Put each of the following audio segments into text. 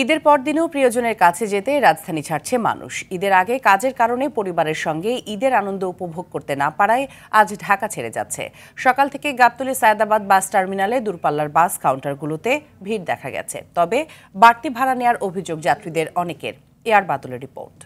ঈদের পরদিনও প্রিয়জনের কাছে যেতে রাজধানী ছাড়ছে মানুষ। ঈদের আগে কাজের কারণে পরিবারের সঙ্গে ঈদের আনন্দ উপভোগ করতে না পারায় আজ ঢাকা ছেড়ে যাচ্ছে। সকাল থেকে গাবতলী সায়েদাবাদ বাস টার্মিনালে দূরপাল্লার বাস কাউন্টারগুলোতে ভিড় দেখা গেছে। তবে বাড়তি ভাড়া নেওয়ার অভিযোগ যাত্রীদের অনেকের। এআর বাদলের রিপোর্ট।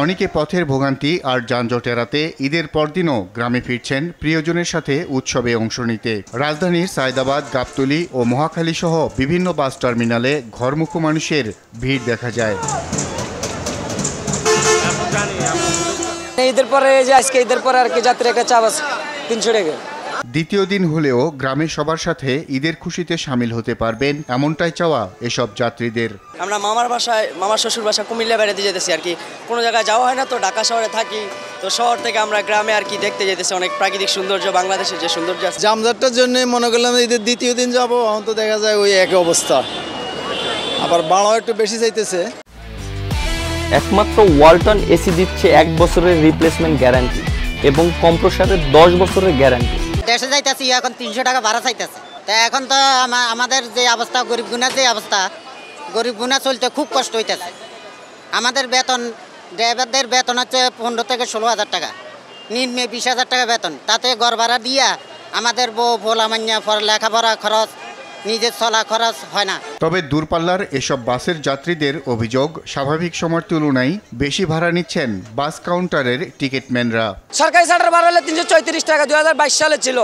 অনেকে পথের ভোগান্তি আর যানজট এড়াতে ঈদের পরদিনও গ্রামে ফিরছেন প্রিয়জনের সাথে উৎসবে অংশ নিতে। রাজধানীর সায়েদাবাদ, গাবতলী ও মহাখালী সহ বিভিন্ন বাস টার্মিনালে ঘরমুখো মানুষের ভিড় দেখা যায়। ঈদের পরে আজকে ঈদের পরে আর কি যাত্রী একটা চাপ আছে 300 টাকা। দ্বিতীয় দিন হলেও গ্রামের সবার সাথে ঈদের খুশিতে সামিল হতে পারবেন এমনটাই চাওয়া এসব যাত্রীদের। আমরা মামার শ্বশুর বাসা কুমিল্লা বেড়াতে যেতেছি আর কি, কোনো জায়গায় যাওয়া হয় না তো, ঢাকা শহরে থাকি তো, শহর থেকে আমরা গ্রামে আর কি দেখতে যেতেছি অনেক প্রাকৃতিক সৌন্দর্য, বাংলাদেশের যে সৌন্দর্য আছে। জামজাটটার জন্য মনে করলাম ঈদের দ্বিতীয় দিন যাবো, এখন তো দেখা যায় ওই একই অবস্থা, আবার ভাড়াও একটু বেশি চাইতেছে। একমাত্র ওয়ালটন এসি দিচ্ছে 1 বছরের রিপ্লেসমেন্ট গ্যারান্টি এবং কম্প্রেসারের 10 বছরের গ্যারান্টি। দেশে যাইতেছি এখন 300 টাকা ভাড়া চাইতেছে। তা এখন তো আমাদের যে অবস্থা, গরিব গুনার যে অবস্থা, গরিব গুনা চলতে খুব কষ্ট হইতেছে। আমাদের বেতন, ড্রাইভারদের বেতন হচ্ছে 15 থেকে 16,000 টাকা, নিম্নে 20,000 টাকা বেতন। তাতে ঘর ভাড়া দিয়া আমাদের বউ ভোলামান্যা লেখাপড়া খরচ, নিজের চলা খরচ হয় না। তবে দূরপাল্লার এসব বাসের যাত্রীদের অভিযোগ, স্বাভাবিক সময়ের তুলনায় বেশি ভাড়া নিচ্ছেন বাস কাউন্টারের টিকিটম্যানরা। সরকারি চার্টার ভাড়া হলে 334 টাকা 2022 সালে ছিল,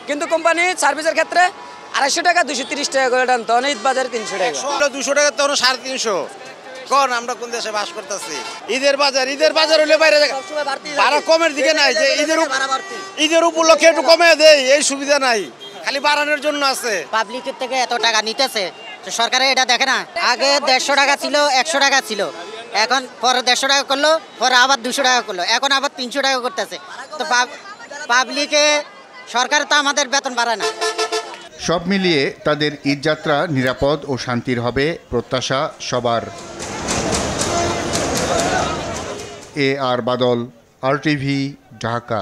কিন্তু কোম্পানি সার্ভিসের ক্ষেত্রে 250 টাকা 230 টাকা করে টানতো। ঈদ বাজারে 300 টাকা, 200 টাকা তখন 350। কোন আমরা কোন দেশে বাস করতেছি? ঈদের বাজার হলে বাইরে ভাড়া কমের দিকে নাই, যে ঈদের উপলক্ষে একটু কমে দেয় এই সুবিধা নাই, খালি বাড়ানোর জন্য আছে। পাবলিকের থেকে এত টাকা নিতেছে, সরকারে এটা দেখে না। আগে 150 টাকা ছিল, 100 টাকা ছিল, এখন পরে 150 টাকা করলো, পরে আবার 200 টাকা করলো, এখন আবার 300 টাকা করতেছে। তো পাবলিকে সরকার তো আমাদের বেতন বাড়ায় না। সব মিলিয়ে তাদের ঈদযাত্রা নিরাপদ ও শান্তির হবে প্রত্যাশা সবার। এআর বাদল, RTV, ঢাকা।